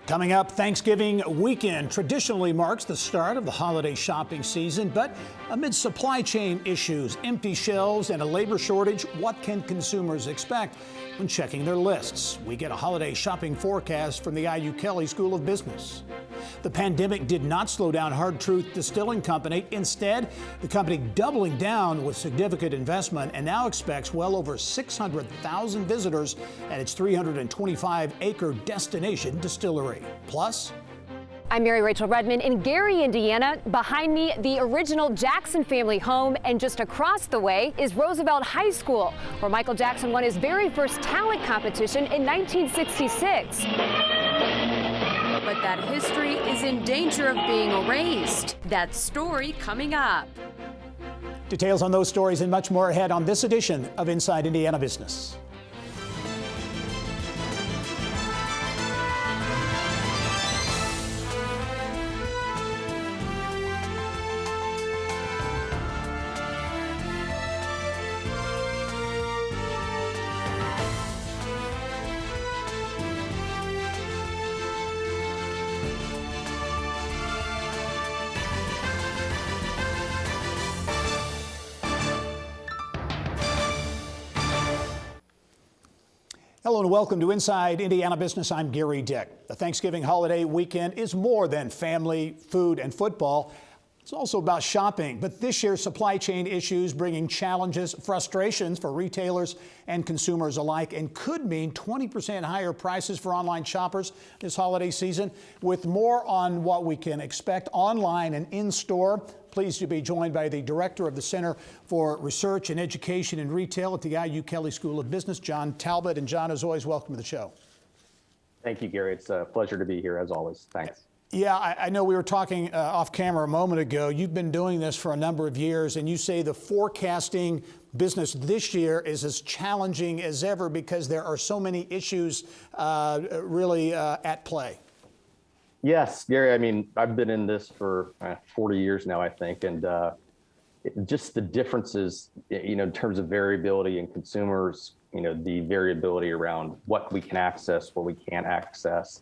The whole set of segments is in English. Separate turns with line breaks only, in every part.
Coming up, Thanksgiving weekend traditionally marks the start of the holiday shopping season, but amid supply chain issues, empty shelves, and a labor shortage, what can consumers expect when checking their lists? We get a holiday shopping forecast from the Kelley School of Business. The pandemic did not slow down Hard Truth Distilling Company. Instead, the company doubling down with significant investment and now expects well over 600,000 visitors at its 325-acre destination distillery. Plus,
I'm Mary Rachel Redmond in Gerry, Indiana. Behind me, the original Jackson family home, and just across the way is Roosevelt High School, where Michael Jackson won his very first talent competition in 1966.
But that history is in danger of being erased. That story coming up.
Details on those stories and much more ahead on this edition of Inside Indiana Business. Hello and welcome to Inside Indiana Business. I'm Gerry Dick. The Thanksgiving holiday weekend is more than family, food, and football. It's also about shopping, but this year's supply chain issues bringing challenges, frustrations for retailers and consumers alike, and could mean 20% higher prices for online shoppers this holiday season. With more on what we can expect online and in-store, pleased to be joined by the director of the Center for Research and Education in Retail at the Kelley School of Business, John Talbott. And John, as always, welcome to the show.
Thank you, Gerry. It's a pleasure to be here, as always. Thanks.
Yeah, I know we were talking off camera a moment ago. You've been doing this for a number of years, and you say the forecasting business this year is as challenging as ever because there are so many issues really at play.
Yes, Gerry. I mean, I've been in this for 40 years now, I think, and just the differences, in terms of variability in consumers, the variability around what we can access, what we can't access,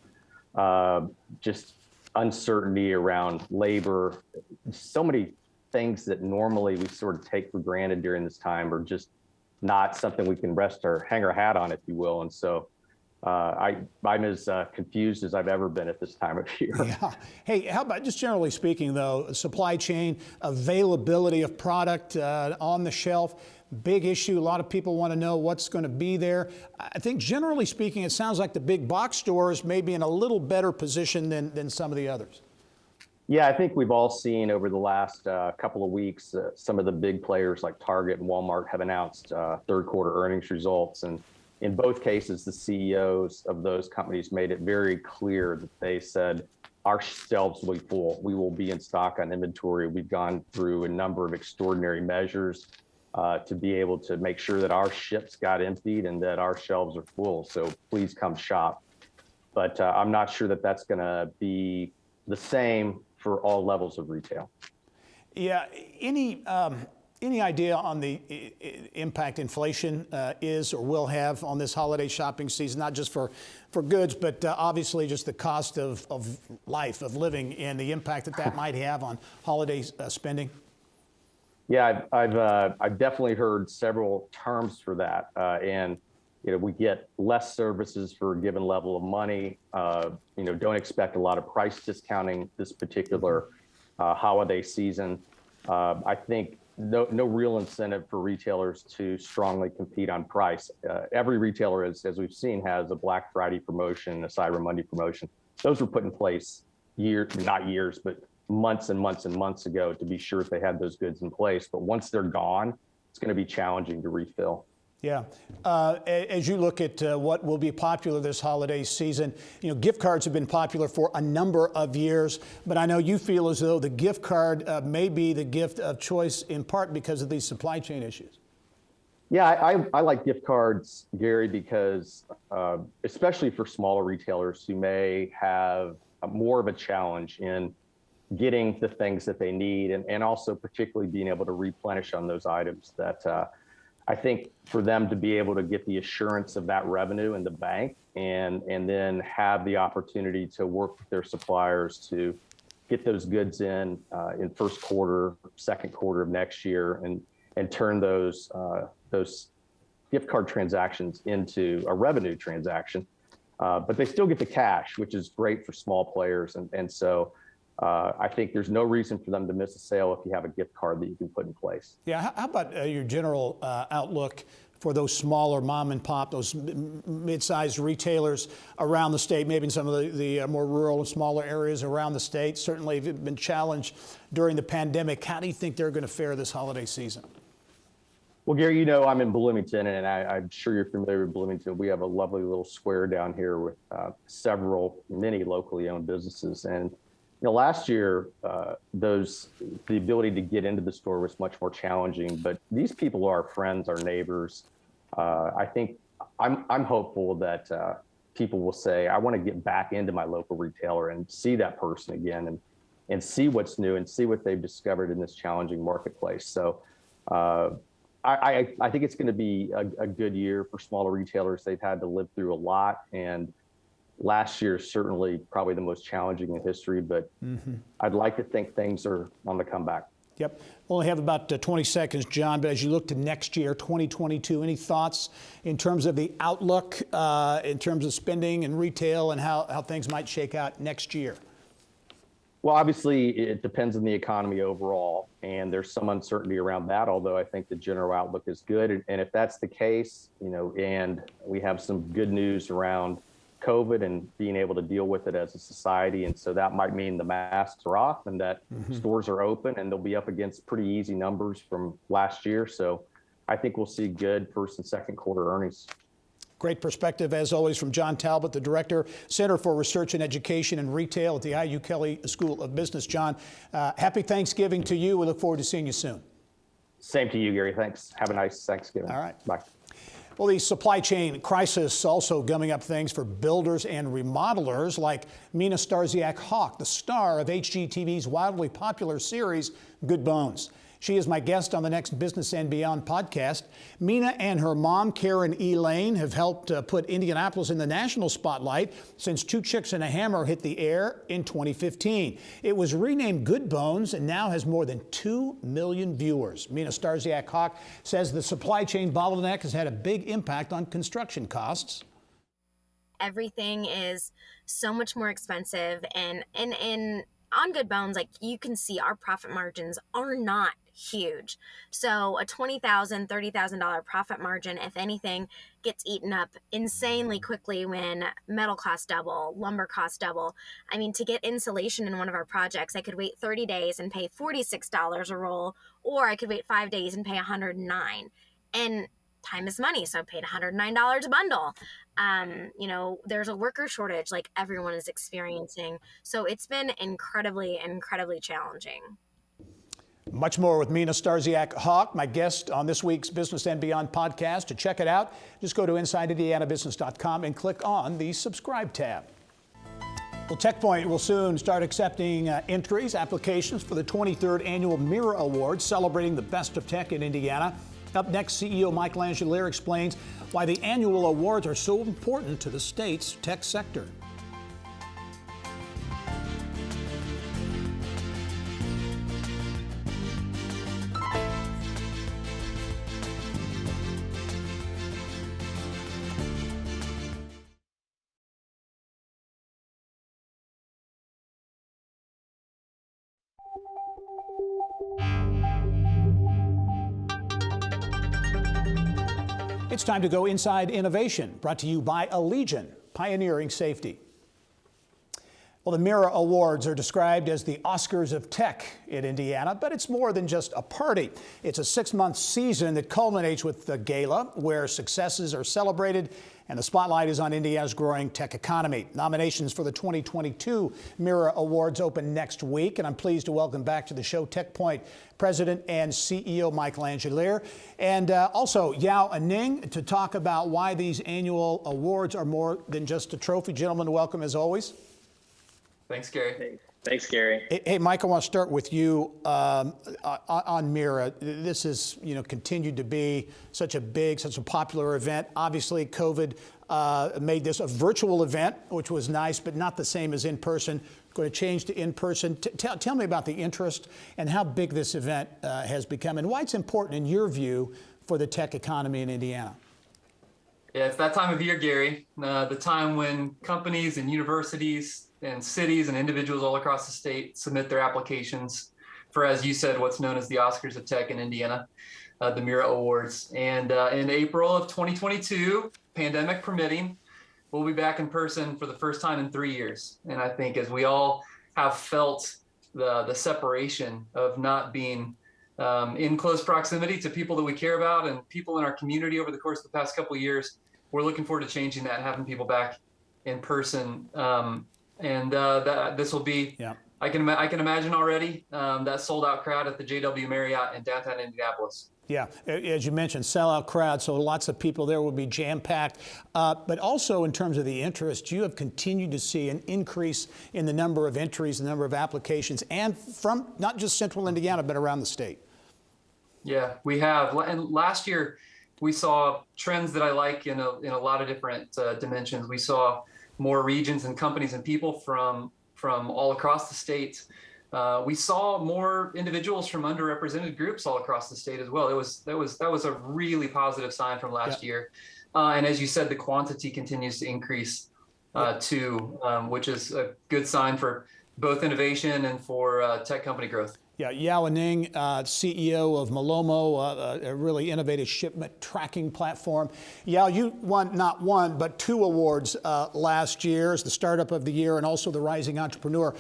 just uncertainty around labor, so many things that normally we sort of take for granted during this time are just not something we can hang our hat on, if you will. And so I'm as confused as I've ever been at this time of year.
Yeah. Hey, how about just generally speaking, though, supply chain, availability of product on the shelf, big issue. A lot of people want to know what's going to be there. I think generally speaking, it sounds like the big box stores may be in a little better position than some of the others.
Yeah, I think we've all seen over the last couple of weeks, some of the big players like Target and Walmart have announced third quarter earnings results. And in both cases, the CEOs of those companies made it very clear that they said, our shelves will be full. We will be in stock on inventory. We've gone through a number of extraordinary measures to be able to make sure that our ships got emptied and that our shelves are full. So please come shop. But I'm not sure that that's going to be the same for all levels of retail.
Yeah. Any idea on the impact inflation is or will have on this holiday shopping season, not just for goods, but obviously just the cost of life, of living, and the impact that might have on holiday spending?
Yeah, I've definitely heard several terms for that, and we get less services for a given level of money. Don't expect a lot of price discounting this particular holiday season. I think no real incentive for retailers to strongly compete on price. Every retailer, as we've seen, has a Black Friday promotion, a Cyber Monday promotion. Those were put in place not years, but months and months and months ago to be sure that they had those goods in place. But once they're gone, it's going to be challenging to refill.
Yeah. As you look at what will be popular this holiday season, gift cards have been popular for a number of years, but I know you feel as though the gift card may be the gift of choice in part because of these supply chain issues.
Yeah, I like gift cards, Gerry, because especially for smaller retailers who may have more of a challenge in getting the things that they need and also particularly being able to replenish on those items that I think for them to be able to get the assurance of that revenue in the bank and then have the opportunity to work with their suppliers to get those goods in first quarter, second quarter of next year, and turn those gift card transactions into a revenue transaction. But they still get the cash, which is great for small players. And so I think there's no reason for them to miss a sale if you have a gift card that you can put in place.
Yeah, how about your general outlook for those smaller mom and pop, those mid-sized retailers around the state, maybe in some of the more rural and smaller areas around the state? Certainly have been challenged during the pandemic. How do you think they're going to fare this holiday season?
Well, Gary, you know, I'm in Bloomington, and I'm sure you're familiar with Bloomington. We have a lovely little square down here with many locally owned businesses. And last year, the ability to get into the store was much more challenging. But these people are our friends, our neighbors. I think I'm hopeful that people will say, I want to get back into my local retailer and see that person again, and see what's new and see what they've discovered in this challenging marketplace. So I think it's going to be a good year for smaller retailers. They've had to live through a lot, and last year is certainly probably the most challenging in history, but I'd like to think things are on the comeback.
Yep. We only have about 20 seconds, John, but as you look to next year, 2022, any thoughts in terms of the outlook, in terms of spending and retail and how things might shake out next year?
Well, obviously, it depends on the economy overall, and there's some uncertainty around that, although I think the general outlook is good. And if that's the case, and we have some good news around COVID and being able to deal with it as a society. And so that might mean the masks are off and that stores are open, and they'll be up against pretty easy numbers from last year. So I think we'll see good first and second quarter earnings.
Great perspective, as always, from John Talbott, the Director, Center for Research and Education and Retail at the IU Kelley School of Business. John, happy Thanksgiving to you. We look forward to seeing you soon.
Same to you, Gary. Thanks. Have a nice Thanksgiving.
All right.
Bye.
Well, the supply chain crisis also gumming up things for builders and remodelers like MINA STARSIak Hawk, the star of HGTV's wildly popular series, Good Bones. She is my guest on the next Business and Beyond podcast. MINA and her mom, Karen Elaine, have helped put Indianapolis in the national spotlight since Two Chicks and a Hammer hit the air in 2015. It was renamed Good Bones and now has more than 2 million viewers. MINA STARSIak Hawk says the supply chain bottleneck has had a big impact on construction costs.
Everything is so much more expensive, and on Good Bones, like, you can see our profit margins are not huge. So a $20,000, $30,000 profit margin, if anything, gets eaten up insanely quickly when metal costs double, lumber costs double. I mean, to get insulation in one of our projects, I could wait 30 days and pay $46 a roll, or I could wait 5 days and pay $109. And time is money, so I paid $109 a bundle. There's a worker shortage like everyone is experiencing. So it's been incredibly, incredibly challenging.
Much more with MINA STARSIak Hawk, my guest on this week's Business and Beyond podcast. To check it out, just go to InsideIndianaBusiness.com and click on the subscribe tab. Well, TechPoint will soon start accepting applications for the 23rd annual MIRA Awards, celebrating the best of tech in Indiana. Up next, CEO Mike Langelier explains why the annual awards are so important to the state's tech sector. It's time to go inside innovation, brought to you by Allegion, pioneering safety. Well, the MIRA Awards are described as the Oscars of tech in Indiana, but it's more than just a party. It's a 6-month season that culminates with the gala, where successes are celebrated and the spotlight is on Indiana's growing tech economy. Nominations for the 2022 MIRA Awards open next week, and I'm pleased to welcome back to the show TechPoint President and CEO Mike Langelier, and also Yao Aning to talk about why these annual awards are more than just a trophy. Gentlemen, welcome as always.
Thanks, Gary. Thanks, Gary.
Hey, Mike, I want to start with you on MIRA. This has, continued to be such a popular event. Obviously, COVID made this a virtual event, which was nice, but not the same as in person. Going to change to in person. Tell me about the interest and how big this event has become, and why it's important, in your view, for the tech economy in Indiana.
Yeah, it's that time of year, Gary, the time when companies and universities and cities and individuals all across the state submit their applications for, as you said, what's known as the Oscars of Tech in Indiana, the MIRA Awards. And in April of 2022, pandemic permitting, we'll be back in person for the first time in 3 years. And I think as we all have felt the separation of not being in close proximity to people that we care about and people in our community over the course of the past couple of years, we're looking forward to changing that, having people back in person. This will be,
yeah.
I can imagine already that sold out crowd at the JW Marriott in downtown Indianapolis.
Yeah, as you mentioned, sellout crowd, so lots of people there will be jam-packed. But also in terms of the interest, you have continued to see an increase in the number of entries, the number of applications, and from not just central Indiana, but around the state.
Yeah, we have. And last year, we saw trends that I like in a lot of different dimensions. We saw more regions and companies and people from all across the state. We saw more individuals from underrepresented groups all across the state as well. That was a really positive sign from last year. And as you said, the quantity continues to increase too, which is a good sign for both innovation and for tech company growth.
Yeah, Yao Ning, CEO of Malomo, a really innovative shipment tracking platform. Yao, you won not one, but 2 awards last year as the Startup of the Year and also the Rising Entrepreneur.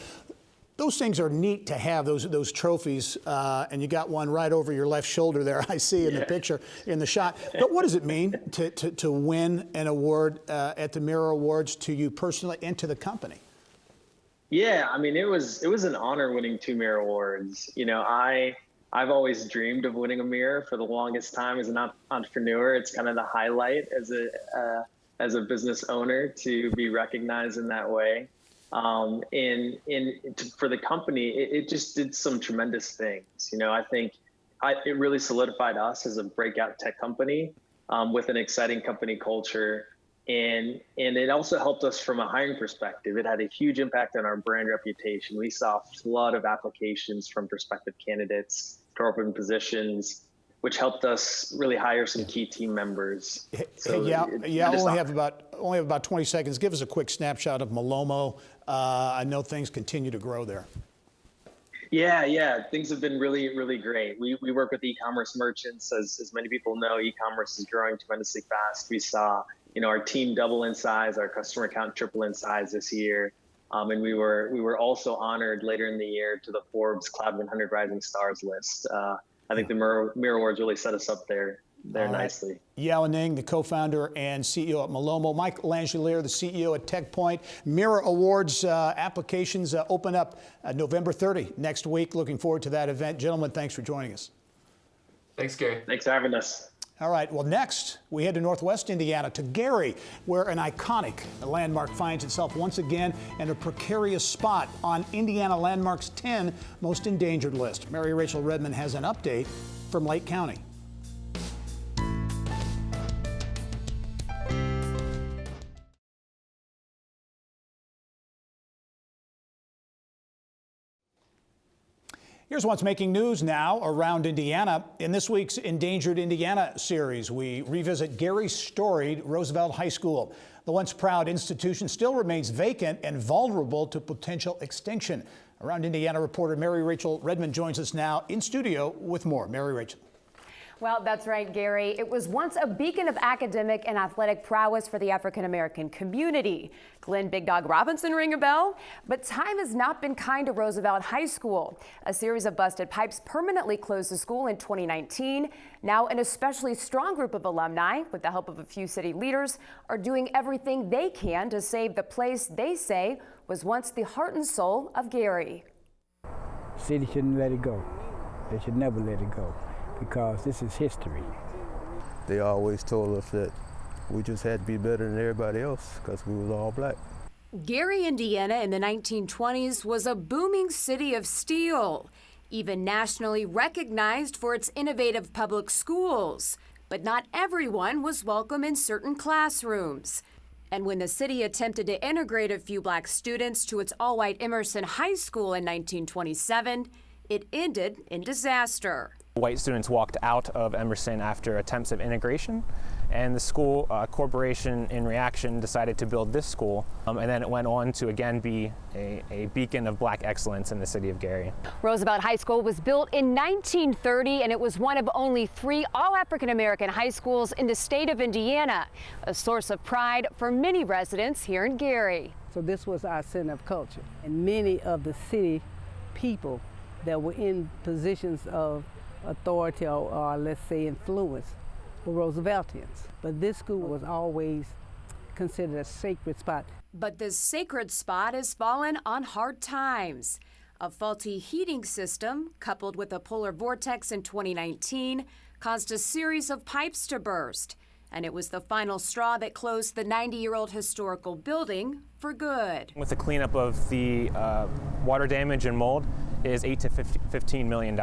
Those things are neat to have, those trophies, and you got one right over your left shoulder there, I see in the picture, in the shot. But what does it mean to win an award at the MIRA Awards, to you personally and to the company?
Yeah, I mean, it was an honor winning 2 MIRA awards. I've always dreamed of winning a MIRA for the longest time as an entrepreneur. It's kind of the highlight as a business owner to be recognized in that way. For the company, it just did some tremendous things. I think it really solidified us as a breakout tech company with an exciting company culture. And it also helped us from a hiring perspective. It had a huge impact on our brand reputation. We saw a flood of applications from prospective candidates to open positions, which helped us really hire some key team members. So
only have about 20 seconds. Give us a quick snapshot of Malomo. I know things continue to grow there.
Yeah, things have been really, really great. We work with e-commerce merchants. As many people know, e-commerce is growing tremendously fast. We saw our team double in size, our customer count triple in size this year. And we were also honored later in the year to the Forbes Cloud 100 Rising Stars list. I think the MIRA Awards really set us up there nicely.
Yao Ning, the co-founder and CEO at Malomo. Mike Langelier, the CEO at TechPoint. MIRA Awards applications open up November 30 next week. Looking forward to that event. Gentlemen, thanks for joining us.
Thanks, Gary.
Thanks for having us.
All right, well, next we head to Northwest Indiana to Gerry, where an iconic landmark finds itself once again in a precarious spot on Indiana Landmark's 10 most endangered list. Mary Rachel Redmond has an update from Lake County. Here's what's making news now around Indiana. In this week's Endangered Indiana series, we revisit Gerry's storied Roosevelt High School. The once proud institution still remains vacant and vulnerable to potential extinction. Around Indiana reporter Mary Rachel Redmond joins us now in studio with more. Mary Rachel.
Well, that's right, Gary. It was once a beacon of academic and athletic prowess for the African-American community. Glenn Big Dog Robinson ring a bell? But time has not been kind to Roosevelt High School. A series of busted pipes permanently closed the school in 2019. Now an especially strong group of alumni, with the help of a few city leaders, are doing everything they can to save the place they say was once the heart and soul of Gerry.
City shouldn't let it go. They should never let it go, because this is history.
They always told us that we just had to be better than everybody else because we was all black.
Gerry, Indiana in the 1920s was a booming city of steel, even nationally recognized for its innovative public schools. But not everyone was welcome in certain classrooms. And when the city attempted to integrate a few black students to its all-white Emerson High School in 1927, it ended in disaster.
White students walked out of Emerson after attempts of integration, and the school corporation in reaction decided to build this school, and then it went on to again be a beacon of black excellence in the city of Gerry.
Roosevelt High School was built in 1930, and it was one of only 3 all-African-American high schools in the state of Indiana, a source of pride for many residents here in Gerry.
So this was our center of culture, and many of the city people that were in positions of authority or let's say influence were Rooseveltians. But this school was always considered a sacred spot.
But this sacred spot has fallen on hard times. A faulty heating system, coupled with a polar vortex in 2019, caused a series of pipes to burst. And it was the final straw that closed the 90-year-old historical building for good.
With the cleanup of the water damage and mold is $8 to $15 million.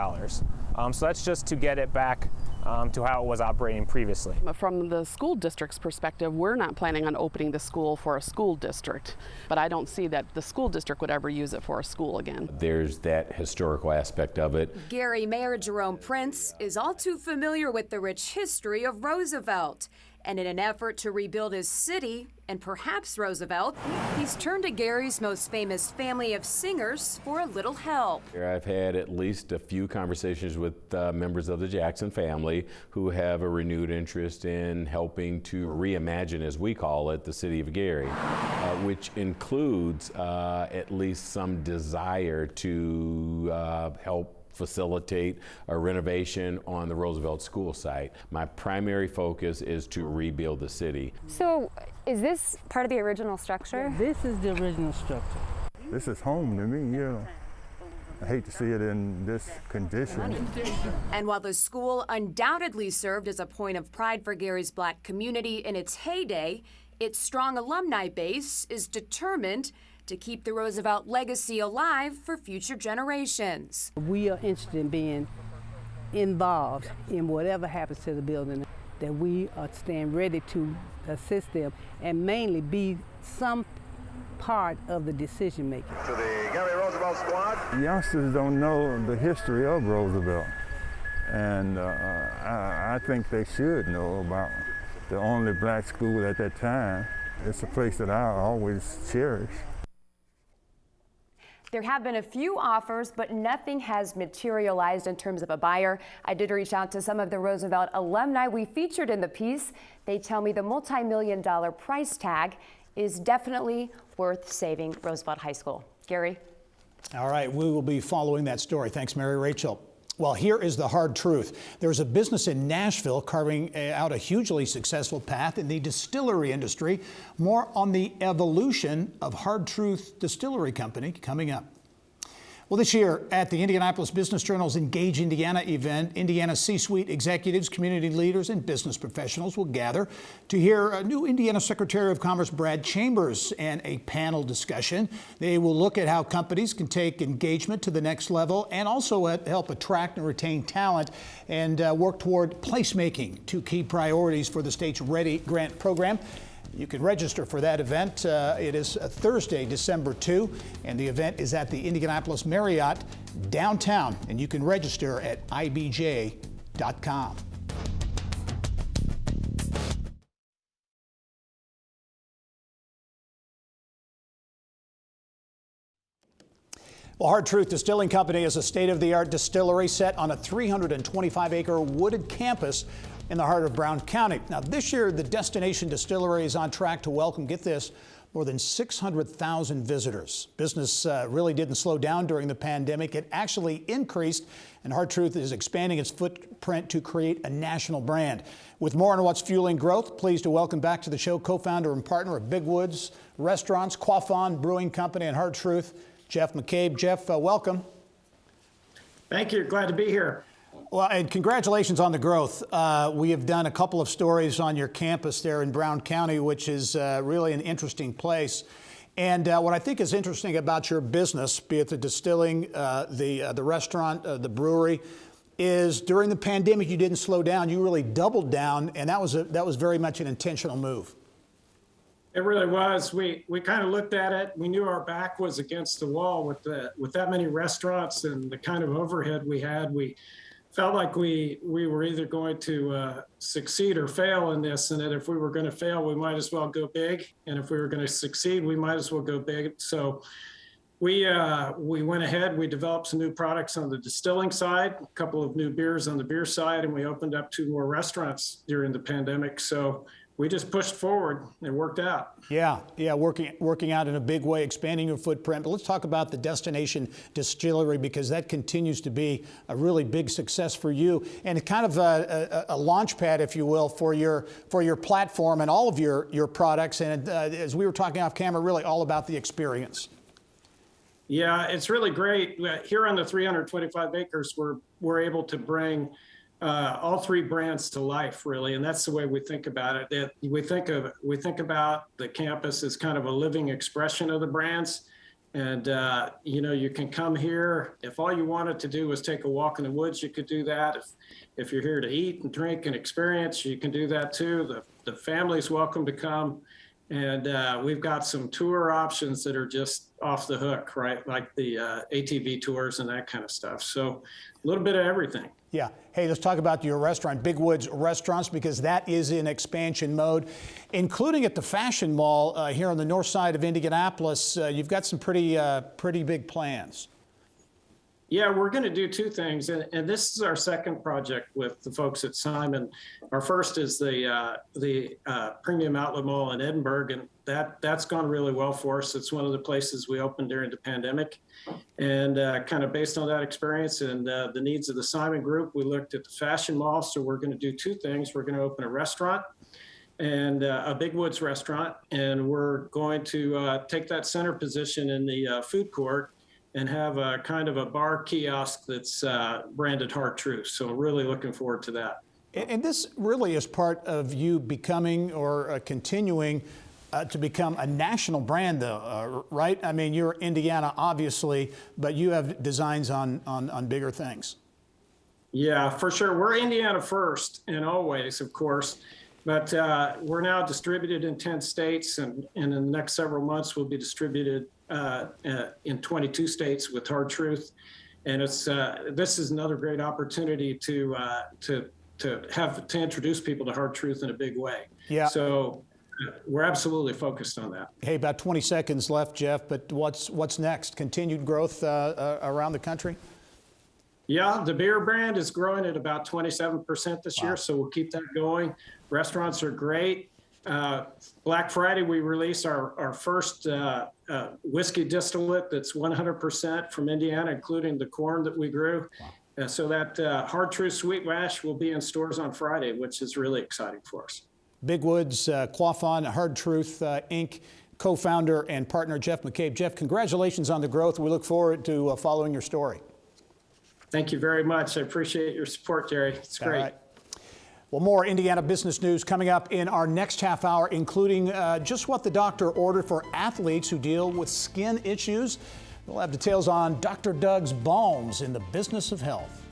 So that's just to get it back to how it was operating previously.
From the school district's perspective, we're not planning on opening the school for a school district, but I don't see that the school district would ever use it for a school again.
There's that historical aspect of it.
Gerry Mayor Jerome Prince is all too familiar with the rich history of Roosevelt. And in an effort to rebuild his city, and perhaps Roosevelt, he's turned to Gerry's most famous family of singers for a little help.
I've had at least a few conversations with members of the Jackson family who have a renewed interest in helping to reimagine, as we call it, the city of Gerry, which includes at least some desire to help facilitate a renovation on the Roosevelt school site. My primary focus is to rebuild the city.
So is this part of the original structure?
This is the original structure.
This is home to me, you know. I hate to see it in this condition.
And while the school undoubtedly served as a point of pride for Gerry's black community in its heyday, its strong alumni base is determined to keep the Roosevelt legacy alive for future generations.
We are interested in being involved in whatever happens to the building, that we are staying ready to assist them and mainly be some part of the decision making.
To the Gerry Roosevelt squad.
Youngsters don't know the history of Roosevelt, and I think they should know about the only black school at that time. It's a place that I always cherish.
There have been a few offers, but nothing has materialized in terms of a buyer. I did reach out to some of the Roosevelt alumni we featured in the piece. They tell me the multi-million-dollar price tag is definitely worth saving Roosevelt High School. Gerry?
All right, we will be following that story. Thanks, Mary Rachel. Well, here is the hard truth. There's a business in Nashville carving out a hugely successful path in the distillery industry. More on the evolution of Hard Truth Distillery Company coming up. Well, this year at the Indianapolis Business Journal's Engage Indiana event, Indiana C-suite executives, community leaders, and business professionals will gather to hear new Indiana Secretary of Commerce Brad Chambers and a panel discussion. They will look at how companies can take engagement to the next level and also help attract and retain talent and work toward placemaking, 2 key priorities for the state's READY grant program. You can register for that event. It is Thursday, December 2, and the event is at the Indianapolis Marriott downtown, and you can register at ibj.com. Well, Hard Truth Distilling Company is a state-of-the-art distillery set on a 325-acre wooded campus in the heart of Brown County. Now, this year, the destination distillery is on track to welcome, get this, more than 600,000 visitors. Business really didn't slow down during the pandemic. It actually increased, and Hard Truth is expanding its footprint to create a national brand. With more on what's fueling growth, pleased to welcome back to the show co-founder and partner of Big Woods Restaurants, Quaffon Brewing Company, and Hard Truth, Jeff McCabe. Jeff, welcome.
Thank you. Glad to be here.
Well, and congratulations on the growth. We have done a couple of stories on your campus there in Brown County, which is really an interesting place. And what I think is interesting about your business, be it the distilling, the restaurant, the brewery, is during the pandemic you didn't slow down. You really doubled down, and that was very much an intentional move.
It really was. We kind of looked at it. We knew our back was against the wall with that many restaurants and the kind of overhead we had. We felt like we were either going to succeed or fail in this, and that if we were going to fail, we might as well go big, and if we were going to succeed, we might as well go big. So we went ahead. We developed some new products on the distilling side, a couple of new beers on the beer side, and we opened up 2 more restaurants during the pandemic. So we just pushed forward. It worked out.
Yeah, working out in a big way, expanding your footprint. But let's talk about the Destination Distillery, because that continues to be a really big success for you, and kind of a launch pad, if you will, for your platform and all of your products. And as we were talking off camera, really all about the experience.
Yeah, it's really great. Here on the 325 acres, we're able to bring all 3 brands to life, really, and that's the way we think about it. We think about the campus as kind of a living expression of the brands, and you can come here. If all you wanted to do was take a walk in the woods, you could do that. If you're here to eat and drink and experience, you can do that too. The family's welcome to come, and we've got some tour options that are just off the hook, right? Like the ATV tours and that kind of stuff. So a little bit of everything.
Yeah. Hey, let's talk about your restaurant, Big Woods Restaurants, because that is in expansion mode, including at the Fashion Mall here on the north side of Indianapolis. You've got some pretty big plans.
Yeah, we're going to do 2 things, and this is our second project with the folks at Simon. Our first is the Premium Outlet Mall in Edinburgh, and that's gone really well for us. It's one of the places we opened during the pandemic, and kind of based on that experience and the needs of the Simon Group, we looked at the Fashion Mall. So we're going to do 2 things. We're going to open a restaurant and a Big Woods restaurant, and we're going to take that center position in the food court and have a kind of a bar kiosk that's branded Hard Truth. So really looking forward to that.
And this really is part of you becoming or continuing to become a national brand, though, right? I mean, you're Indiana, obviously, but you have designs on bigger things.
Yeah, for sure. We're Indiana first and always, of course. But we're now distributed in 10 states, and in the next several months, we'll be distributed in 22 states with Hard Truth. And this is another great opportunity to introduce people to Hard Truth in a big way.
Yeah.
So we're absolutely focused on that.
Hey, about 20 seconds left, Jeff, but what's next? Continued growth around the country?
Yeah, the beer brand is growing at about 27% this year, so we'll keep that going. Restaurants are great. Black Friday, we released our first whiskey distillate that's 100% from Indiana, including the corn that we grew. So that Hard Truth Sweet Mash will be in stores on Friday, which is really exciting for us.
Big Woods, Quaffon, Hard Truth Inc., co-founder and partner Jeff McCabe. Jeff, congratulations on the growth. We look forward to following your story.
Thank you very much. I appreciate your support, Gerry. It's great.
All right. Well, more Indiana business news coming up in our next half hour, including just what the doctor ordered for athletes who deal with skin issues. We'll have details on Dr. Doug's balms in the business of health.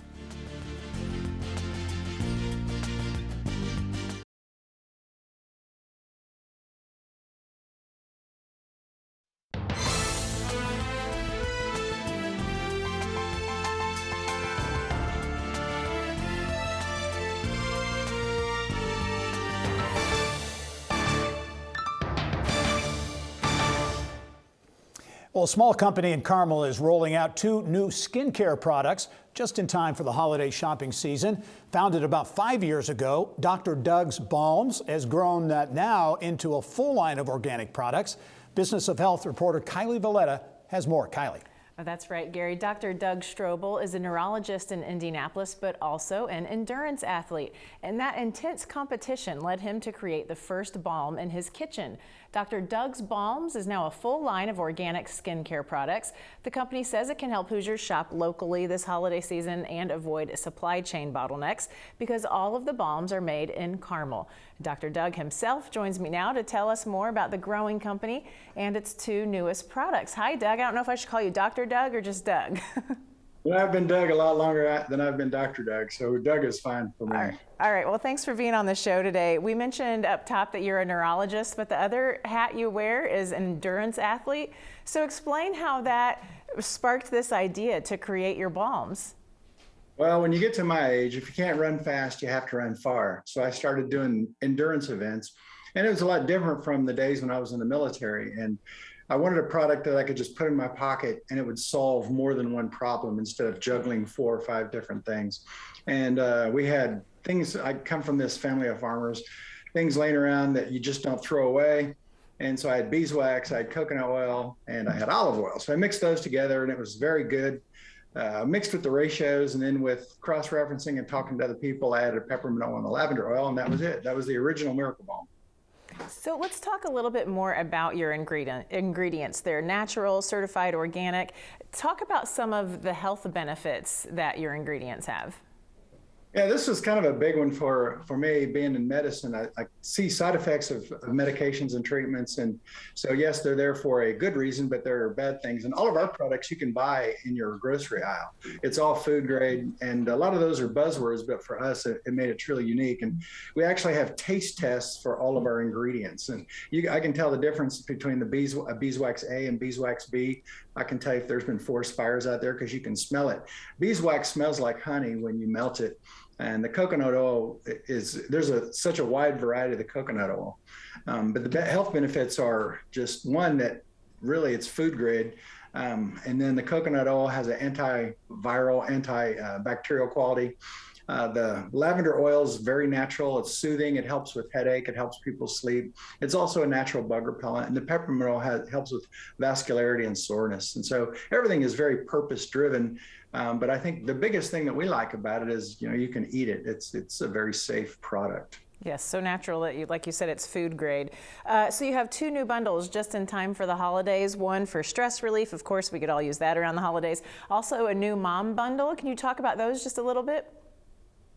Well, a small company in Carmel is rolling out 2 new skincare products just in time for the holiday shopping season. Founded about 5 years ago, Dr. Doug's Balms has grown now into a full line of organic products. Business of Health reporter Kylie Valletta has more. Kylie.
That's right, Gary. Dr. Doug Strobel is a neurologist in Indianapolis, but also an endurance athlete. And that intense competition led him to create the first balm in his kitchen. Dr. Doug's Balms is now a full line of organic skincare products. The company says it can help Hoosiers shop locally this holiday season and avoid supply chain bottlenecks because all of the balms are made in Carmel. Dr. Doug himself joins me now to tell us more about the growing company and its two newest products. Hi, Doug. I don't know if I should call you Dr. Doug or just Doug.
Well, I've been Doug a lot longer than I've been Dr. Doug, so Doug is fine for me.
All right, well, thanks for being on the show today. We mentioned up top that you're a neurologist, but the other hat you wear is an endurance athlete. So explain how that sparked this idea to create your balms.
Well, when you get to my age, if you can't run fast, you have to run far. So I started doing endurance events, and it was a lot different from the days when I was in the military. And I wanted a product that I could just put in my pocket and it would solve more than one problem instead of juggling 4 or 5 different things. And we had things, I come from this family of farmers, things laying around that you just don't throw away. And so I had beeswax, I had coconut oil, and I had olive oil. So I mixed those together and it was very good. Mixed with the ratios, and then with cross-referencing and talking to other people, I added peppermint oil and the lavender oil, and that was it. That was the original Miracle Balm.
So let's talk a little bit more about your ingredients. They're natural, certified organic. Talk about some of the health benefits that your ingredients have.
Yeah, this was kind of a big one for me being in medicine. I see side effects of medications and treatments. And so, yes, they're there for a good reason, but there are bad things. And all of our products you can buy in your grocery aisle. It's all food grade. And a lot of those are buzzwords, but for us, it made it truly unique. And we actually have taste tests for all of our ingredients. And I can tell the difference between the beeswax A and beeswax B. I can tell you if there's been forest fires out there because you can smell it. Beeswax smells like honey when you melt it. And the coconut oil there's such a wide variety of the coconut oil. But the health benefits are just one that really it's food grade. And then the coconut oil has an antiviral, antibacterial quality. The lavender oil is very natural. It's soothing. It helps with headache. It helps people sleep. It's also a natural bug repellent. And the peppermint oil helps with vascularity and soreness. And so everything is very purpose driven. But I think the biggest thing that we like about it is, you can eat it. It's a very safe product.
Yes, so natural that like you said, it's food grade. So you have 2 new bundles just in time for the holidays. One for stress relief. Of course, we could all use that around the holidays. Also a new mom bundle. Can you talk about those just a little bit?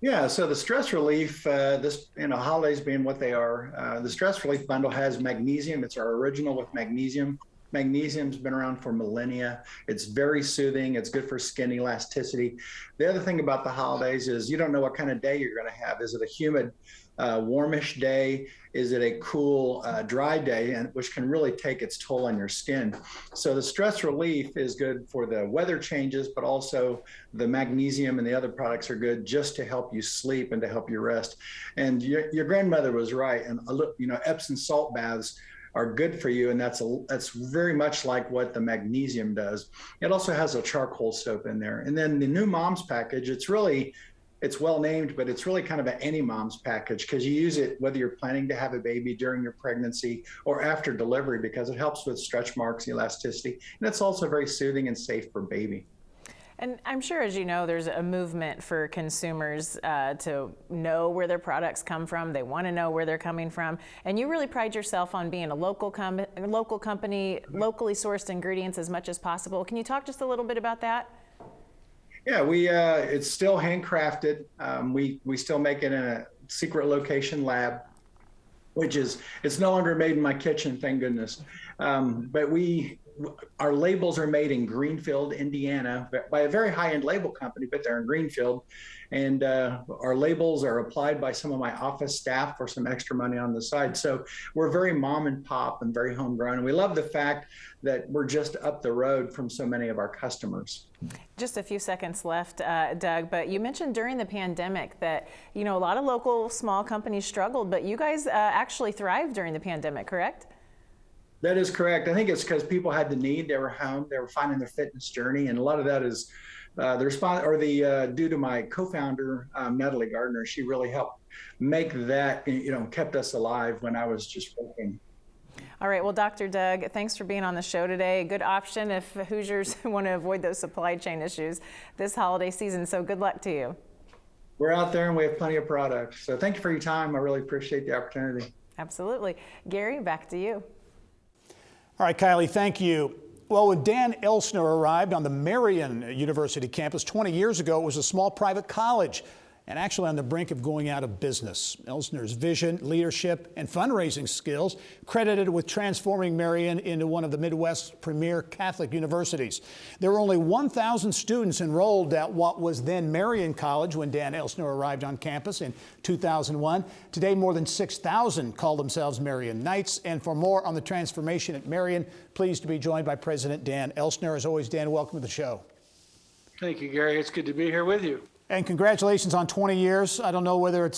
Yeah, so the stress relief, holidays being what they are, the stress relief bundle has magnesium. It's our original with magnesium. Magnesium's been around for millennia. It's very soothing. It's good for skin elasticity. The other thing about the holidays is you don't know what kind of day you're going to have. Is it a humid, warmish day? Is it a cool, dry day, which can really take its toll on your skin? So the stress relief is good for the weather changes, but also the magnesium and the other products are good just to help you sleep and to help you rest. And your grandmother was right. And Epsom salt baths are good for you, and that's very much like what the magnesium does. It also has a charcoal soap in there. And then the new mom's package, it's well named, but it's really kind of an any mom's package because you use it whether you're planning to have a baby during your pregnancy or after delivery because it helps with stretch marks, elasticity, and it's also very soothing and safe for baby.
And I'm sure, as you know, there's a movement for consumers to know where their products come from. They want to know where they're coming from. And you really pride yourself on being a local company, locally sourced ingredients as much as possible. Can you talk just a little bit about that?
Yeah, it's still handcrafted. We still make it in a secret location lab, it's no longer made in my kitchen, thank goodness. But our labels are made in Greenfield, Indiana, by a very high-end label company, but they're in Greenfield. And our labels are applied by some of my office staff for some extra money on the side. So we're very mom and pop and very homegrown. And we love the fact that we're just up the road from so many of our customers.
Just a few seconds left, Doug, but you mentioned during the pandemic that, a lot of local small companies struggled, but you guys actually thrived during the pandemic, correct?
That is correct. I think it's because people had the need. They were home. They were finding their fitness journey, and a lot of that is due to my co-founder, Natalie Gardner. She really helped make that. Kept us alive when I was just working.
All right. Well, Dr. Doug, thanks for being on the show today. Good option if Hoosiers want to avoid those supply chain issues this holiday season. So good luck to you.
We're out there and we have plenty of products. So thank you for your time. I really appreciate the opportunity.
Absolutely. Gerry, back to you.
All right, Kylie, thank you. Well, when Dan Elsner arrived on the Marion University campus 20 years ago, it was a small private college and actually on the brink of going out of business. Elsner's vision, leadership, and fundraising skills credited with transforming Marion into one of the Midwest's premier Catholic universities. There were only 1,000 students enrolled at what was then Marion College when Dan Elsner arrived on campus in 2001. Today, more than 6,000 call themselves Marion Knights. And for more on the transformation at Marion, pleased to be joined by President Dan Elsner. As always, Dan, welcome to the show.
Thank you, Gary. It's good to be here with you.
And congratulations on 20 years. I don't know whether it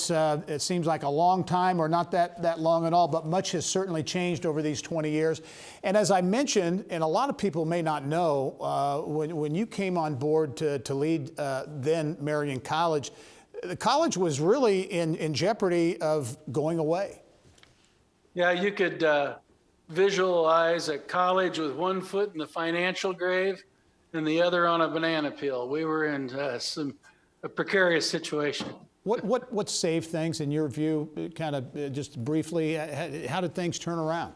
seems like a long time or not that long at all, but much has certainly changed over these 20 years. And as I mentioned, and a lot of people may not know, when you came on board to lead then Marion College, the college was really in jeopardy of going away.
Yeah, you could visualize a college with one foot in the financial grave and the other on a banana peel. We were in a precarious situation.
What saved things in your view? Kind of just briefly, how did things turn around?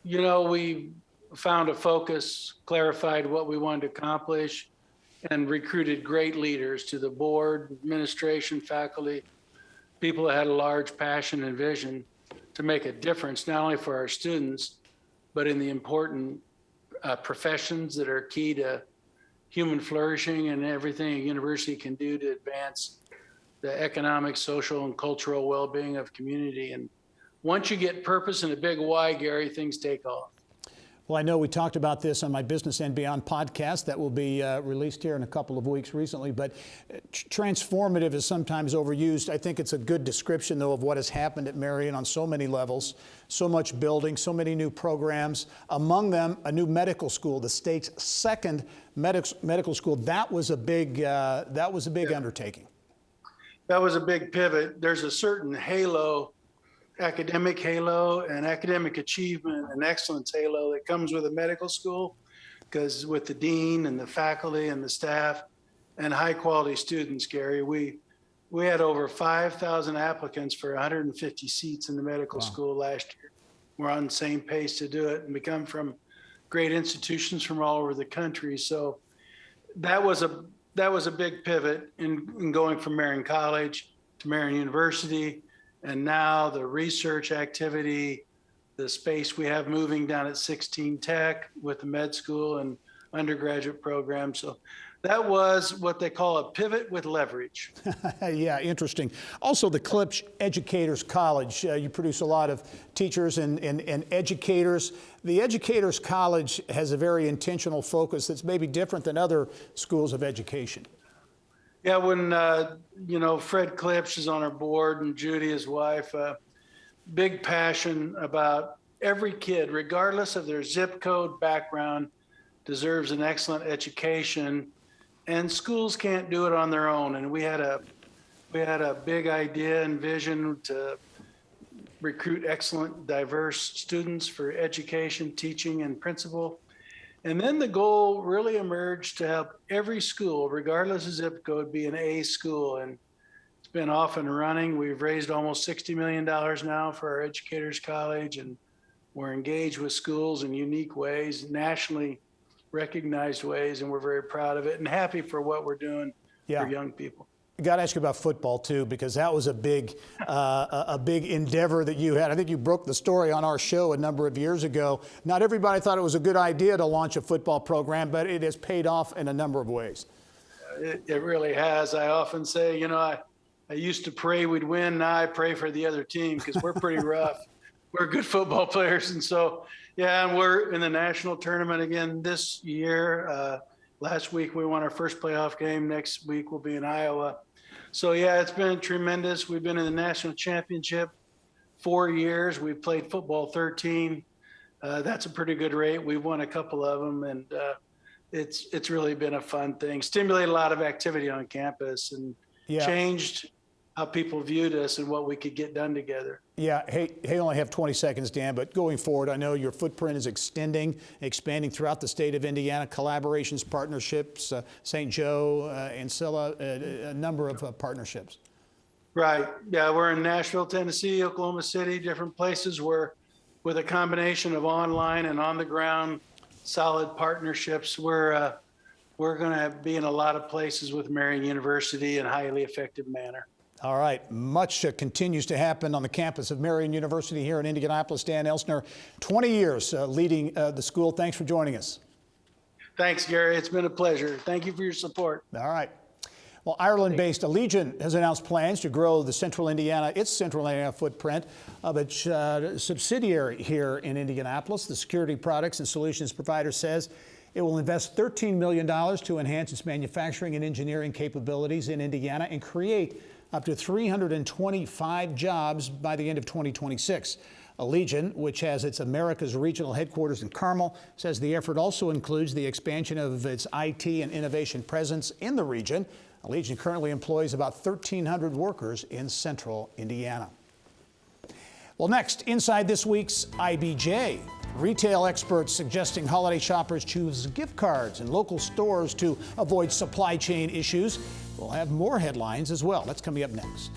You know, we found a focus, clarified what we wanted to accomplish, and recruited great leaders to the board, administration, faculty, people that had a large passion and vision to make a difference, not only for our students, but in the important professions that are key to human flourishing and everything a university can do to advance the economic, social, and cultural well-being of community. And once you get purpose and a big why, Gary, things take off.
Well, I know we talked about this on my Business and Beyond podcast that will be released here in a couple of weeks recently, but transformative is sometimes overused. I think it's a good description, though, of what has happened at Marion on so many levels, so much building, so many new programs, among them a new medical school, the state's second medical school. That was a big undertaking.
That was a big pivot. There's a certain halo, academic halo and academic achievement and excellence halo that comes with a medical school, because with the dean and the faculty and the staff and high quality students, Gary, we had over 5,000 applicants for 150 seats in the medical school last year. We're on the same pace to do it, and we come from great institutions from all over the country. So that was a big pivot in going from Marion College to Marion University. And now the research activity, the space we have moving down at 16 Tech with the med school and undergraduate program. So that was what they call a pivot with leverage.
Yeah, interesting. Also, the Klipsch Educators College. You produce a lot of teachers and educators. The Educators College has a very intentional focus that's maybe different than other schools of education.
Yeah, when, Fred Klipsch is on our board and Judy, his wife, big passion about every kid, regardless of their zip code background, deserves an excellent education, and schools can't do it on their own. And we had a big idea and vision to recruit excellent, diverse students for education, teaching, and principal. And then the goal really emerged to help every school, regardless of zip code, be an A school. And it's been off and running. We've raised almost $60 million now for our Educators College, and we're engaged with schools in unique ways, nationally recognized ways, and we're very proud of it and happy for what we're doing for young people.
I got to ask you about football too, because that was a big endeavor that you had. I think you broke the story on our show a number of years ago. Not everybody thought it was a good idea to launch a football program, but it has paid off in a number of ways.
It really has. I often say, I used to pray we'd win. Now I pray for the other team because we're pretty rough. We're good football players, and so and we're in the national tournament again this year. Last week we won our first playoff game. Next week we'll be in Iowa. So it's been tremendous. We've been in the national championship 4 years. We've played football 13. That's a pretty good rate. We've won a couple of them, and it's really been a fun thing. Stimulated a lot of activity on campus and changed how people viewed us and what we could get done together.
Yeah, hey, I only have 20 seconds, Dan, but going forward, I know your footprint is expanding throughout the state of Indiana, collaborations, partnerships, St. Joe, Ancilla, a number of partnerships.
Right, yeah, we're in Nashville, Tennessee, Oklahoma City, different places where with a combination of online and on the ground solid partnerships, we're going to be in a lot of places with Marion University in a highly effective manner.
All right. Much continues to happen on the campus of Marion University here in Indianapolis. Dan Elsner, 20 years leading the school. Thanks for joining us.
Thanks, Gary. It's been a pleasure. Thank you for your support.
All right. Well, Ireland-based Allegion has announced plans to grow its Central Indiana footprint of its subsidiary here in Indianapolis. The security products and solutions provider says it will invest $13 million to enhance its manufacturing and engineering capabilities in Indiana and create up to 325 jobs by the end of 2026. Allegion, which has its America's regional headquarters in Carmel, says the effort also includes the expansion of its IT and innovation presence in the region. Allegion currently employs about 1,300 workers in central Indiana. Well, next, inside this week's IBJ, retail experts suggesting holiday shoppers choose gift cards and local stores to avoid supply chain issues. We'll have more headlines as well. That's coming up next.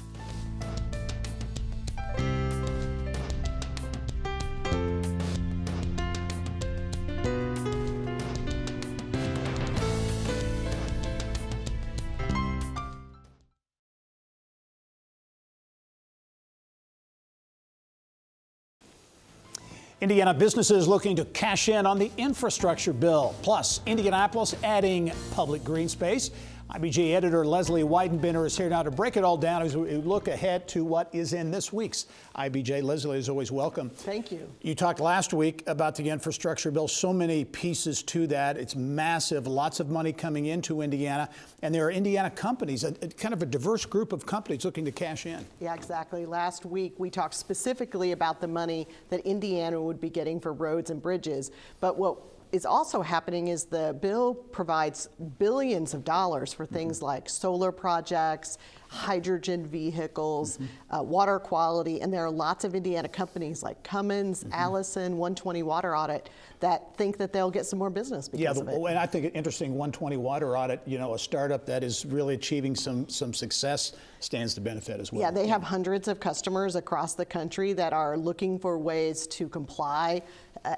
Indiana businesses looking to cash in on the infrastructure bill. Plus, Indianapolis adding public green space. IBJ editor Leslie Weidenbender is here now to break it all down as we look ahead to what is in this week's IBJ. Leslie, is always welcome.
Thank you.
You talked last week about the infrastructure bill. So many pieces to that. It's massive, lots of money coming into Indiana. And there are Indiana companies, kind of a diverse group of companies looking to cash in.
Yeah, exactly. Last week, we talked specifically about the money that Indiana would be getting for roads and bridges. But what is also happening is the bill provides billions of dollars for things like solar projects, hydrogen vehicles, water quality, and there are lots of Indiana companies like Cummins, Allison, 120 Water Audit that think that they'll get some more business because of it.
And I think interesting, 120 Water Audit, you know, a startup that is really achieving some success stands to benefit as well.
Yeah, they have hundreds of customers across the country that are looking for ways to comply,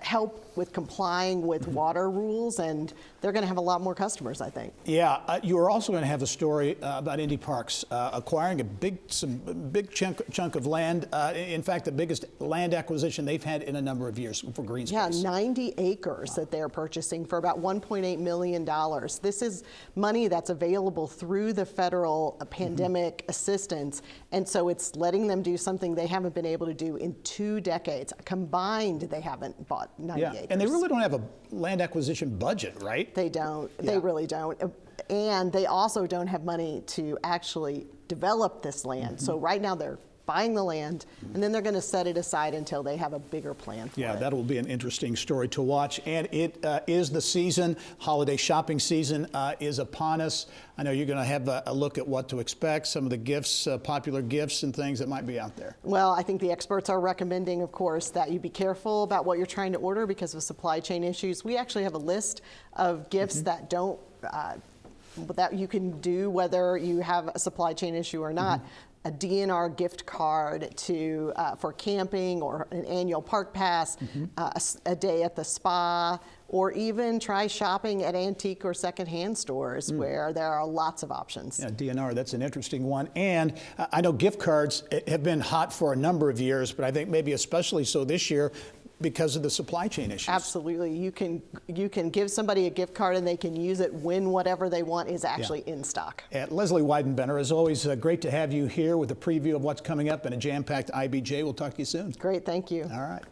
help with complying with water rules, and they're going to have a lot more customers, I think.
Yeah, you are also going to have a story about Indy Parks acquiring some big chunk of land. In fact, the biggest land acquisition they've had in a number of years for green space.
Yeah, 90 acres that they're purchasing for about $1.8 million. This is money that's available through the federal pandemic assistance, and so it's letting them do something they haven't been able to do in 2 decades. Combined, they haven't bought 90 acres.
And they really don't have a land acquisition budget, right?
They don't. They really don't. And they also don't have money to actually develop this land. So right now they're buying the land, and then they're going to set it aside until they have a bigger plan for it.
That will be an interesting story to watch. And it is the season. Holiday shopping season is upon us. I know you're going to have a look at what to expect, some of the gifts, popular gifts and things that might be out there.
Well, I think the experts are recommending, of course, that you be careful about what you're trying to order because of supply chain issues. We actually have a list of gifts that don't that you can do whether you have a supply chain issue or not. A DNR gift card to for camping, or an annual park pass, a day at the spa, or even try shopping at antique or secondhand stores where there are lots of options.
Yeah, DNR, that's an interesting one. And I know gift cards have been hot for a number of years, but I think maybe especially so this year because of the supply chain issues.
Absolutely. You can give somebody a gift card and they can use it when whatever they want is actually in stock.
Leslie Weidenbender, as always, great to have you here with a preview of what's coming up in a jam-packed IBJ. We'll talk to you soon.
Great, thank you.
All right.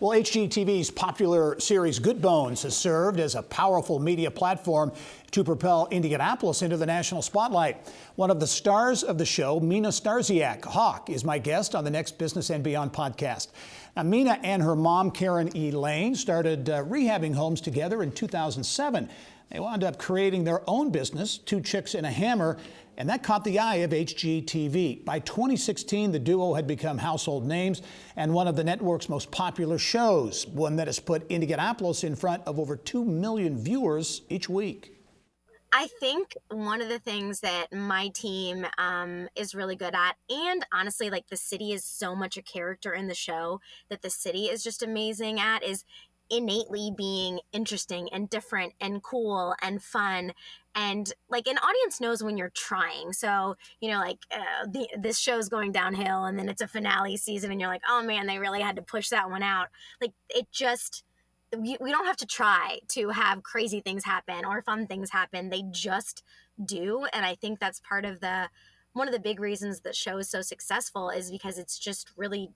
Well, HGTV's popular series Good Bones has served as a powerful media platform to propel Indianapolis into the national spotlight. One of the stars of the show, MINA STARSIAK Hawk, is my guest on the next Business and Beyond podcast. Now, MINA and her mom, Karen E. Lane, started rehabbing homes together in 2007. They wound up creating their own business, Two Chicks and a Hammer, and that caught the eye of HGTV. By 2016, the duo had become household names and one of the network's most popular shows, one that has put Indianapolis in front of over 2 million viewers each week.
I think one of the things that my team is really good at, and honestly, like the city is so much a character in the show that the city is just amazing at, is innately being interesting and different and cool and fun. And like an audience knows when you're trying. So, you know, like this show's going downhill and then it's a finale season and you're like, oh man, they really had to push that one out. Like it just, we don't have to try to have crazy things happen or fun things happen. They just do. And I think that's part of one of the big reasons the show is so successful is because it's just really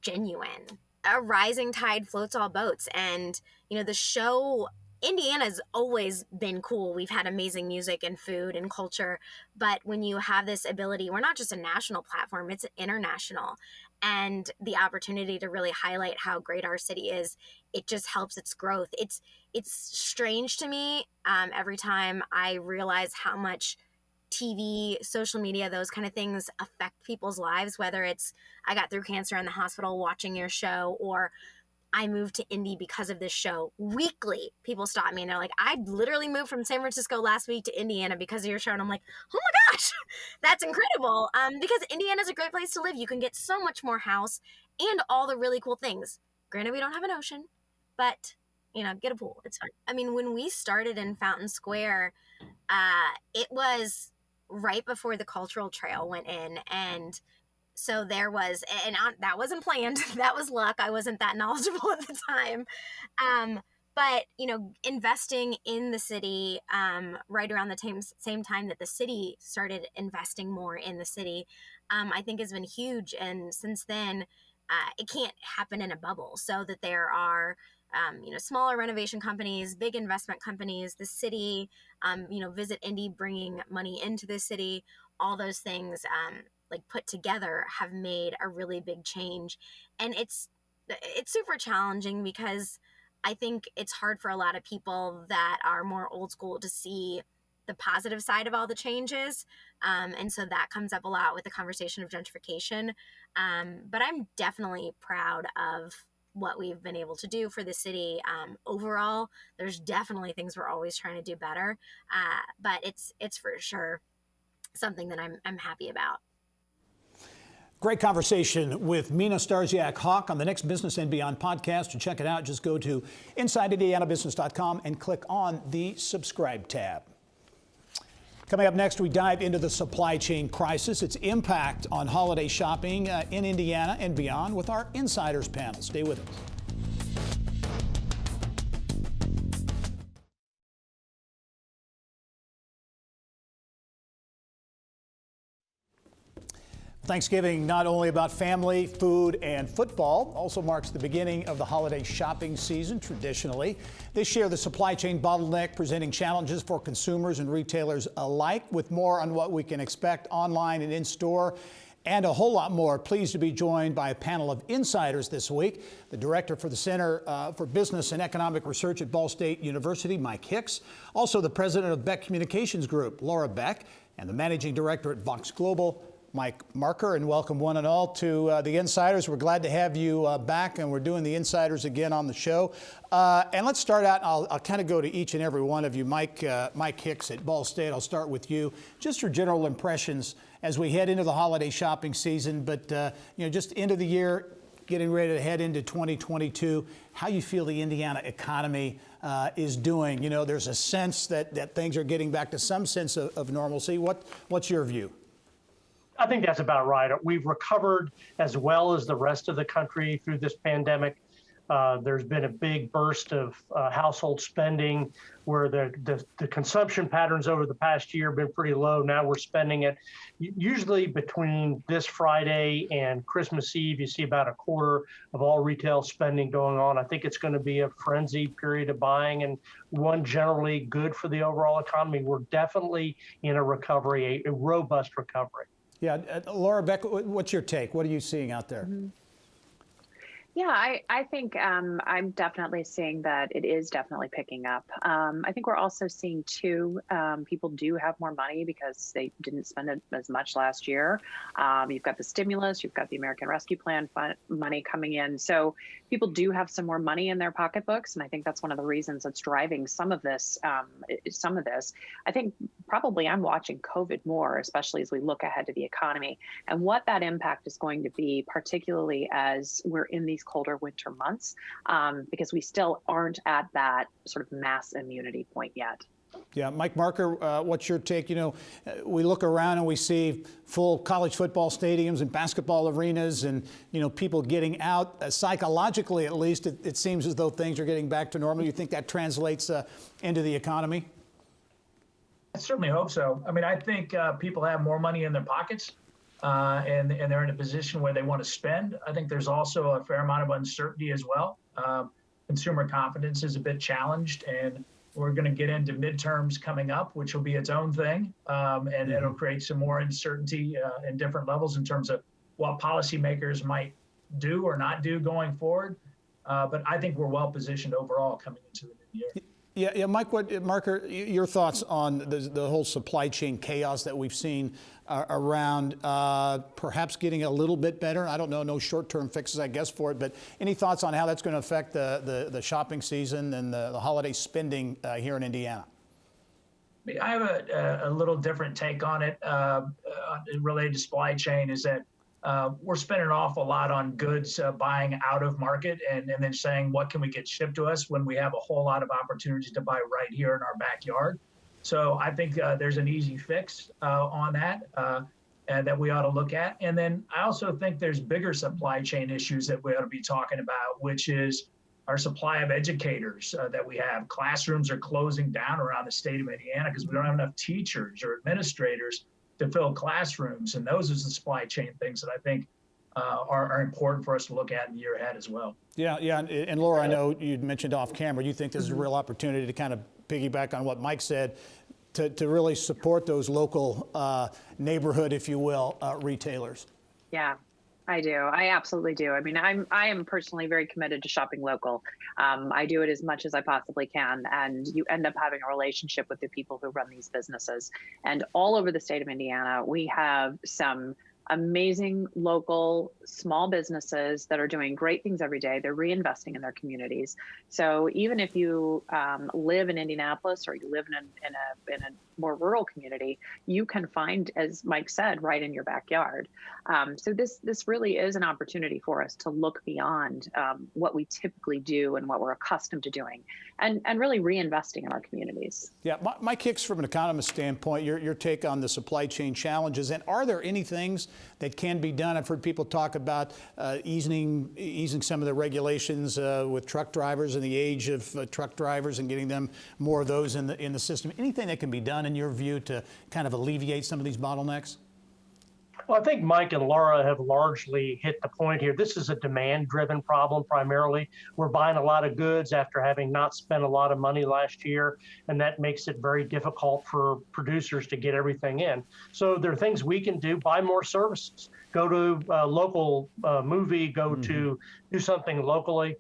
genuine. A rising tide floats all boats. And, you know, the show, Indiana's always been cool. We've had amazing music and food and culture. But when you have this ability, we're not just a national platform, it's international. And the opportunity to really highlight how great our city is, it just helps its growth. It's strange to me every time I realize how much TV, social media, those kind of things affect people's lives, whether it's I got through cancer in the hospital watching your show, or I moved to Indy because of this show. Weekly, people stop me and they're like, I literally moved from San Francisco last week to Indiana because of your show. And I'm like, oh my gosh, that's incredible. Because Indiana is a great place to live. You can get so much more house and all the really cool things. Granted, we don't have an ocean, but you know, get a pool. It's fine. I mean, when we started in Fountain Square, it was right before the cultural trail went in. And so there was, and that wasn't planned. That was luck. I wasn't that knowledgeable at the time. But, you know, investing in the city right around the same time that the city started investing more in the city, I think has been huge. And since then, it can't happen in a bubble. So that there are, you know, smaller renovation companies, big investment companies, the city, you know, Visit Indy bringing money into the city, all those things like put together have made a really big change. And it's super challenging because I think it's hard for a lot of people that are more old school to see the positive side of all the changes. And so that comes up a lot with the conversation of gentrification. But I'm definitely proud of what we've been able to do for the city. Overall, there's definitely things we're always trying to do better. But it's for sure something that I'm happy about.
Great conversation with MINA STARSIAK Hawk on the next Business and Beyond podcast. To check it out, just go to InsideIndianaBusiness.com and click on the subscribe tab. Coming up next, we dive into the supply chain crisis, its impact on holiday shopping in Indiana and beyond with our Insiders panel. Stay with us. Thanksgiving, not only about family, food, and football, also marks the beginning of the holiday shopping season traditionally. This year, the supply chain bottleneck presenting challenges for consumers and retailers alike. With more on what we can expect online and in-store and a whole lot more, pleased to be joined by a panel of insiders this week. The director for the Center for Business and Economic Research at Ball State University, Mike Hicks. Also the president of Beck Communications Group, Laura Beck, and the managing director at Vox Global, Mike Marker. And welcome one and all to the Insiders. We're glad to have you back, and we're doing the Insiders again on the show. And let's start out, I'll kind of go to each and every one of you. Mike Hicks at Ball State, I'll start with you. Just your general impressions as we head into the holiday shopping season, but you know, just end of the year, getting ready to head into 2022, how you feel the Indiana economy is doing. You know, there's a sense that things are getting back to some sense of normalcy. What's your view?
I think that's about right. We've recovered as well as the rest of the country through this pandemic. There's been a big burst of household spending where the consumption patterns over the past year have been pretty low. Now we're spending it. Usually between this Friday and Christmas Eve, you see about a quarter of all retail spending going on. I think it's going to be a frenzied period of buying and one generally good for the overall economy. We're definitely in a recovery, a robust recovery.
Yeah, Laura Beck, what's your take? What are you seeing out there?
Yeah, I think I'm definitely seeing that it is definitely picking up. I think we're also seeing too, people do have more money because they didn't spend it as much last year. You've got the stimulus, you've got the American Rescue Plan money coming in. So people do have some more money in their pocketbooks. And I think that's one of the reasons that's driving some of this. I think probably I'm watching COVID more, especially as we look ahead to the economy and what that impact is going to be, particularly as we're in these colder winter months, because we still aren't at that sort of mass immunity point yet.
Yeah, Mike Marker, what's your take? You know, we look around and we see full college football stadiums and basketball arenas and, you know, people getting out. Psychologically, at least, it seems as though things are getting back to normal. You think that translates into the economy?
I certainly hope so. I mean, I think people have more money in their pockets and they're in a position where they want to spend. I think there's also a fair amount of uncertainty as well. Consumer confidence is a bit challenged, and we're going to get into midterms coming up, which will be its own thing. And it'll create some more uncertainty in different levels in terms of what policymakers might do or not do going forward. But I think we're well positioned overall coming into the new year.
Yeah, Mike, Marker, your thoughts on the whole supply chain chaos that we've seen around perhaps getting a little bit better? I don't know, no short-term fixes, I guess, for it, but any thoughts on how that's going to affect the shopping season and the holiday spending here in Indiana?
I have a little different take on it related to supply chain, is that we're spending an awful lot on goods buying out of market and then saying, what can we get shipped to us when we have a whole lot of opportunities to buy right here in our backyard. So I think there's an easy fix on that and that we ought to look at. And then I also think there's bigger supply chain issues that we ought to be talking about, which is our supply of educators that we have. Classrooms are closing down around the state of Indiana because we don't have enough teachers or administrators to fill classrooms. And those are the supply chain things that I think are important for us to look at in the year ahead as well. Yeah.
And Laura, I know you mentioned off camera, you think this is a real opportunity to kind of piggyback on what Mike said, to really support those local neighborhood, if you will, retailers.
Yeah, I do. I absolutely do. I mean, I am personally very committed to shopping local. I do it as much as I possibly can, and you end up having a relationship with the people who run these businesses. And all over the state of Indiana, we have some amazing local small businesses that are doing great things every day. They're reinvesting in their communities. So even if you live in Indianapolis or you live in a more rural community, you can find, as Mike said, right in your backyard. So this really is an opportunity for us to look beyond what we typically do and what we're accustomed to doing, and really reinvesting in our communities.
Yeah, Mike Hicks, from an economist standpoint, your take on the supply chain challenges, and are there any things that can be done? I've heard people talk about easing some of the regulations with truck drivers and the age of truck drivers and getting them more of those in the system. Anything that can be done, in your view, to kind of alleviate some of these bottlenecks?
Well, I think Mike and Laura have largely hit the point here. This is a demand-driven problem primarily. We're buying a lot of goods after having not spent a lot of money last year, and that makes it very difficult for producers to get everything in. So there are things we can do: buy more services, go to a local movie, go to do something locally.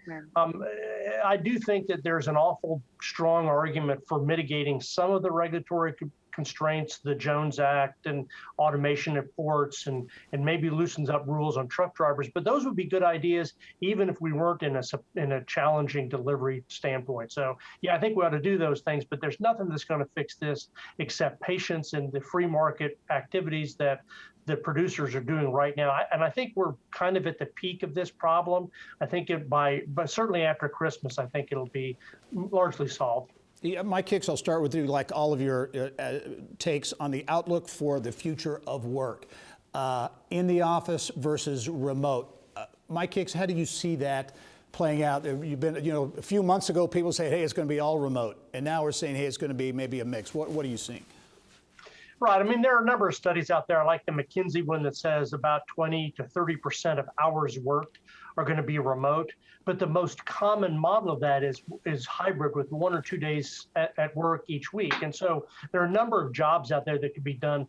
I do think that there's an awful strong argument for mitigating some of the regulatory constraints, the Jones Act and automation at ports, and maybe loosens up rules on truck drivers. But those would be good ideas, even if we weren't in a challenging delivery standpoint. So yeah, I think we ought to do those things, but there's nothing that's going to fix this except patience and the free market activities that the producers are doing right now. And I think we're kind of at the peak of this problem. I think but certainly after Christmas, I think it'll be largely solved.
Yeah, Mike Hicks, I'll start with you, like all of your takes on the outlook for the future of work in the office versus remote. Mike Hicks, how do you see that playing out? You've been, a few months ago, people say, hey, it's going to be all remote. And now we're saying, hey, it's going to be maybe a mix. What are you seeing?
Right. I mean, there are a number of studies out there, like the McKinsey one that says about 20 to 30% of hours worked are going to be remote. But the most common model of that is hybrid, with 1 or 2 days at work each week. And so there are a number of jobs out there that could be done,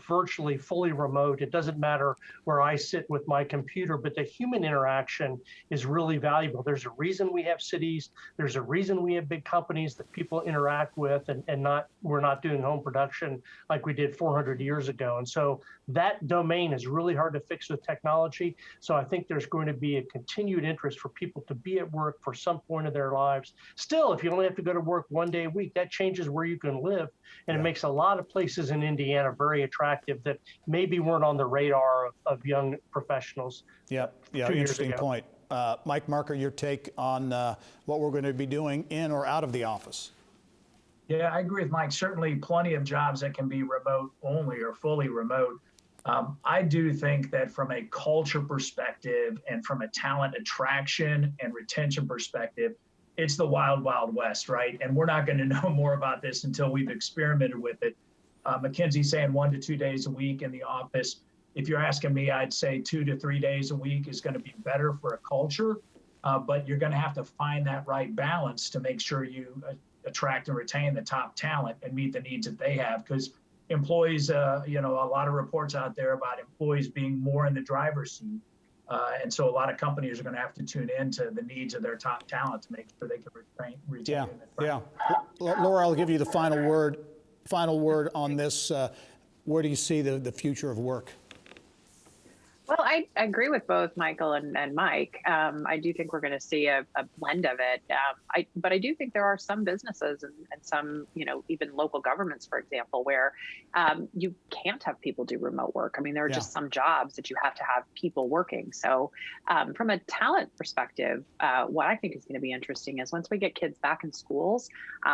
virtually, fully remote. It doesn't matter where I sit with my computer, but the human interaction is really valuable. There's a reason we have cities. There's a reason we have big companies that people interact with, and we're not doing home production like we did 400 years ago. And so that domain is really hard to fix with technology. So I think there's going to be a continued interest for people to be at work for some point of their lives. Still, if you only have to go to work 1 day a week, that changes where you can live. And it makes a lot of places in Indiana very attractive that maybe weren't on the radar of young professionals.
Yeah, interesting point. Mike Marker, your take on what we're going to be doing in or out of the office?
Yeah, I agree with Mike. Certainly plenty of jobs that can be remote only or fully remote. I do think that from a culture perspective and from a talent attraction and retention perspective, it's the wild, wild west, right? And we're not going to know more about this until we've experimented with it. McKinsey's saying 1 to 2 days a week in the office. If you're asking me, I'd say 2 to 3 days a week is going to be better for a culture, but you're going to have to find that right balance to make sure you attract and retain the top talent and meet the needs that they have. Because employees, a lot of reports out there about employees being more in the driver's seat. And so a lot of companies are going to have to tune into the needs of their top talent to make sure they can retain.
Yeah. Laura, I'll give you the final word on this. Where do you see the future of work?
Well, I agree with both Michael and Mike. I do think we're going to see a blend of it. But I do think there are some businesses and some, even local governments, for example, where you can't have people do remote work. I mean, there are just some jobs that you have to have people working. So from a talent perspective, what I think is going to be interesting is once we get kids back in schools,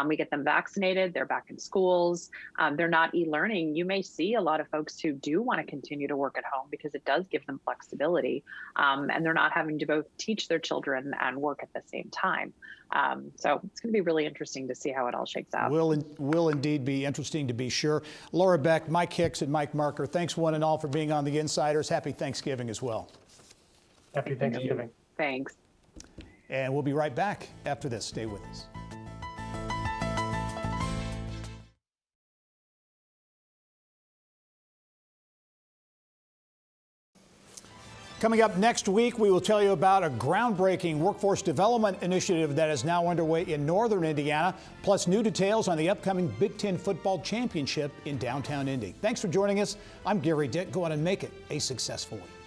we get them vaccinated, they're back in schools, they're not e-learning. You may see a lot of folks who do want to continue to work at home because it does give them flexibility, and they're not having to both teach their children and work at the same time. So it's going to be really interesting to see how it all shakes out.
Will indeed be interesting, to be sure. Laura Beck, Mike Hicks, and Mike Marker, thanks one and all for being on The Insiders. Happy Thanksgiving as well.
Happy Thanksgiving.
Thanks.
And we'll be right back after this. Stay with us. Coming up next week, we will tell you about a groundbreaking workforce development initiative that is now underway in northern Indiana, plus new details on the upcoming Big Ten football championship in downtown Indy. Thanks for joining us. I'm Gerry Dick. Go on and make it a successful week.